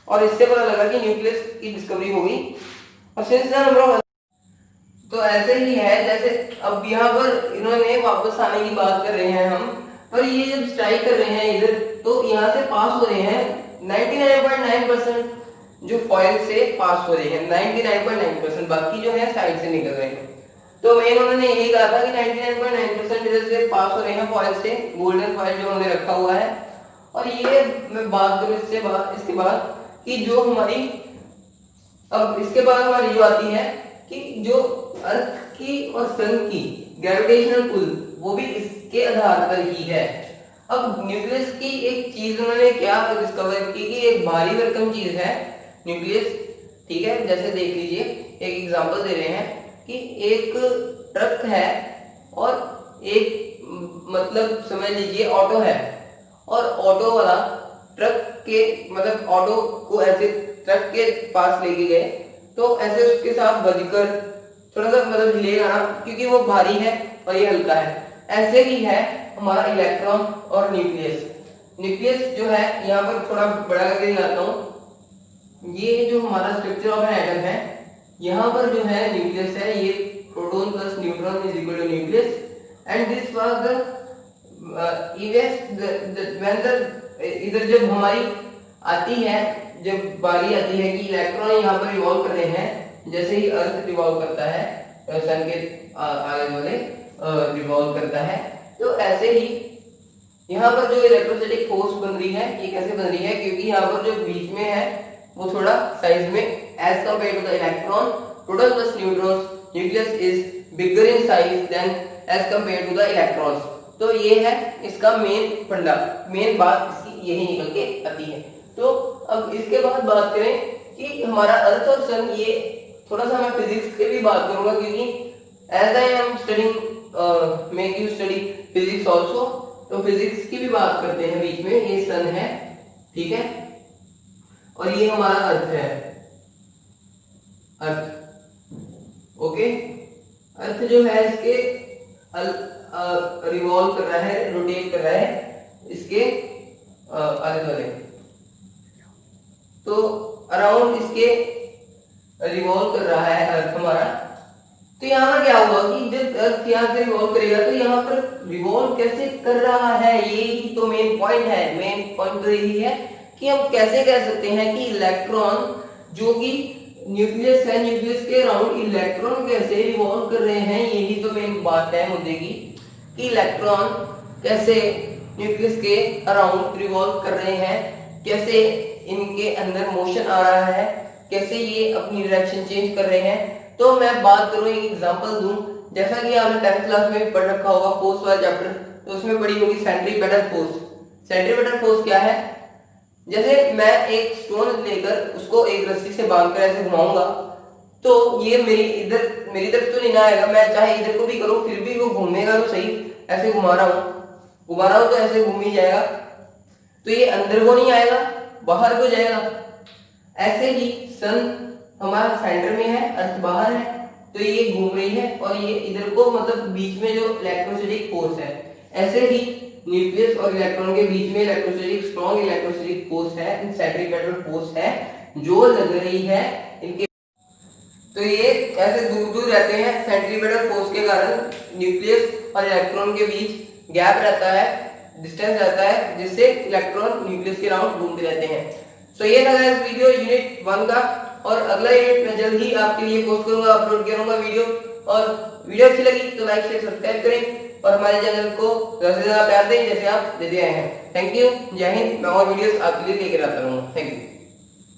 और इससे पता लगा कि न्यूक्लियस की डिस्कवरी हो गई। और सिंस द तो ऐसे ही है जैसे अब यहाँ पर इन्होंने वापस आने की बात कर रहे हैं हम, पर ये जब स्ट्राइक कर रहे हैं इधर तो यहाँ से पास हो रहे हैं 99.9% जो फॉइल से पास हो रहे हैं, 99.9%, बाकी जो है साइड से निकल रहे हैं। तो मेन उन्होंने यही कहा था कि 99.9% इधर से पास हो रहे हैं फॉइल से, गोल्डन फॉइल जो उन्होंने रखा हुआ है। और ये मैं बात करूँ इसके बाद कि जो हमारी, अब इसके बाद हमारी जो आती है कि जो अर्थ की और सन की ग्रेविटेशनल पुल, वो भी इसके आधार पर ही है। अब न्यूक्लियस की एक चीज उन्होंने क्या डिस्कवर की कि एक भारी भरकम चीज है न्यूक्लियस, ठीक है। जैसे देख लीजिए, एक एग्जांपल दे रहे हैं कि एक ट्रक है और एक मतलब समझ लीजिए ऑटो है, और ऑटो वाला ट्रक के मतलब ऑटो को ऐसे ट्रक के पास लेके गए, तो ऐसे उसके साथ बजकर थोड़ा सा मतलब हिलेगा ना, क्योंकि वो भारी है और ये हल्का है। ऐसे ही है हमारा इलेक्ट्रॉन और न्यूक्लियस। न्यूक्लियस जो है यहाँ पर थोड़ा बड़ा करके दिखाता हूँ, ये जो हमारा स्ट्रक्चर ऑफ एन एटम है, यहाँ पर जो है न्यूक्लियस है, ये proton plus neutron is equal to nucleus, and this was the इधर जब हमारी आती है, जब बारी आती है कि इलेक्ट्रॉन यहाँ पर रिवॉल्व कर रहे हैं, जैसे ही अर्थ रिवॉल्व करता है, सन के आगे वाले रिवॉल्व करता है, तो ऐसे ही यहाँ पर जो इलेक्ट्रोस्टैटिक फोर्स बन रही है, ये कैसे बन रही है, क्योंकि यहाँ पर जो बीच में है वो थोड़ा साइज में as compare to the electron proton plus neutrons nucleus is bigger in size than as compare to the electrons. तो ये है इसका मेन फंडा, मेन बात इसकी यही निकल के आती है। तो अब इसके बाद बात करें कि हमारा अर्थ और सन, ये थोड़ा सा मैं फिजिक्स के भी बात करूंगा क्योंकि as I am studying make you study physics also, तो फिजिक्स की भी बात करते हैं बीच में। ये सन है, ठीक है, और ये हमारा अर्थ है, अर्थ, ओके। अर्थ जो है इसके रिवॉल्व कर रहा है, रोटेट कर रहा है इसके आले दुआले, तो अराउंड इसके रिवॉल्व कर रहा है अर्थ हमारा। तो यहाँ क्या हुआ कि जब अर्थ यहाँ से रिवॉल्व करेगा तो यहाँ पर रिवॉल्व कैसे कर रहा है, यही तो मेन पॉइंट है। मेन पॉइंट तो यही है कि हम कैसे कह सकते हैं कि इलेक्ट्रॉन जो कि न्यूक्लियस है, न्यूक्लियस के अराउंड इलेक्ट्रॉन कैसे रिवॉल्व कर रहे हैं, यही तो मेन बात है मुद्दे की, कि इलेक्ट्रॉन कैसे न्यूक्लियस के अराउंड रिवॉल्व कर रहे हैं, कैसे इनके अंदर मोशन आ रहा है, कैसे ये अपनी डायरेक्शन चेंज कर रहे हैं। तो मैं बात करूं, एक एग्जांपल दूं, जैसा कि आपने 10th क्लास में पढ़ रखा होगा फोर्स वाला चैप्टर, तो उसमें पढ़ी होगी सेंट्रीपेटल फोर्स। सेंट्रीपेटल फोर्स क्या है? जैसे मैं एक स्टोन लेकर उसको एक रस्सी से बांधकर ऐसे घुमाऊंगा तो ये मेरी तरफ तो नहीं ना आएगा, मैं चाहे इधर को भी करूं फिर भी वो घूमेगा तो सही। ऐसे घुमा रहा हूं तो ऐसे घूम ही जाएगा, तो ये अंदर को नहीं आएगा, बाहर को जाएगा। ऐसे ही सन हमारा सेंटर में है, अर्थ बाहर है, तो ये घूम रही है और ये इधर को, मतलब बीच में जो इलेक्ट्रोस्टैटिक फोर्स है, ऐसे ही न्यूक्लियस और इलेक्ट्रॉन के बीच में इलेक्ट्रोस्टैटिक स्ट्रॉन्ग इलेक्ट्रोस्टैटिक फोर्स है, सेंट्रीपेटल फोर्स है जो लग रही है इनके। तो ये ऐसे दूर दूर रहते हैं, सेंट्रीपेटल फोर्स के कारण न्यूक्लियस और इलेक्ट्रॉन के बीच गैप रहता है, डिस्टेंस रहता है, जिससे इलेक्ट्रॉन न्यूक्लियस के अराउंड घूमते रहते हैं। सो ये था गाइस वीडियो यूनिट 1 का, और अगला यूनिट मैं जल्द ही आपके लिए पोस्ट करूंगा, अपलोड करूंगा वीडियो। और वीडियो अच्छी लगी तो लाइक शेयर सब्सक्राइब करें और हमारे चैनल को ज्यादा से ज्यादा प्यार दें जैसे आप देते आए हैं। थैंक यू, जय हिंद। मैं और वीडियोस आपके लिए लेकर आता रहूंगा। Thank you.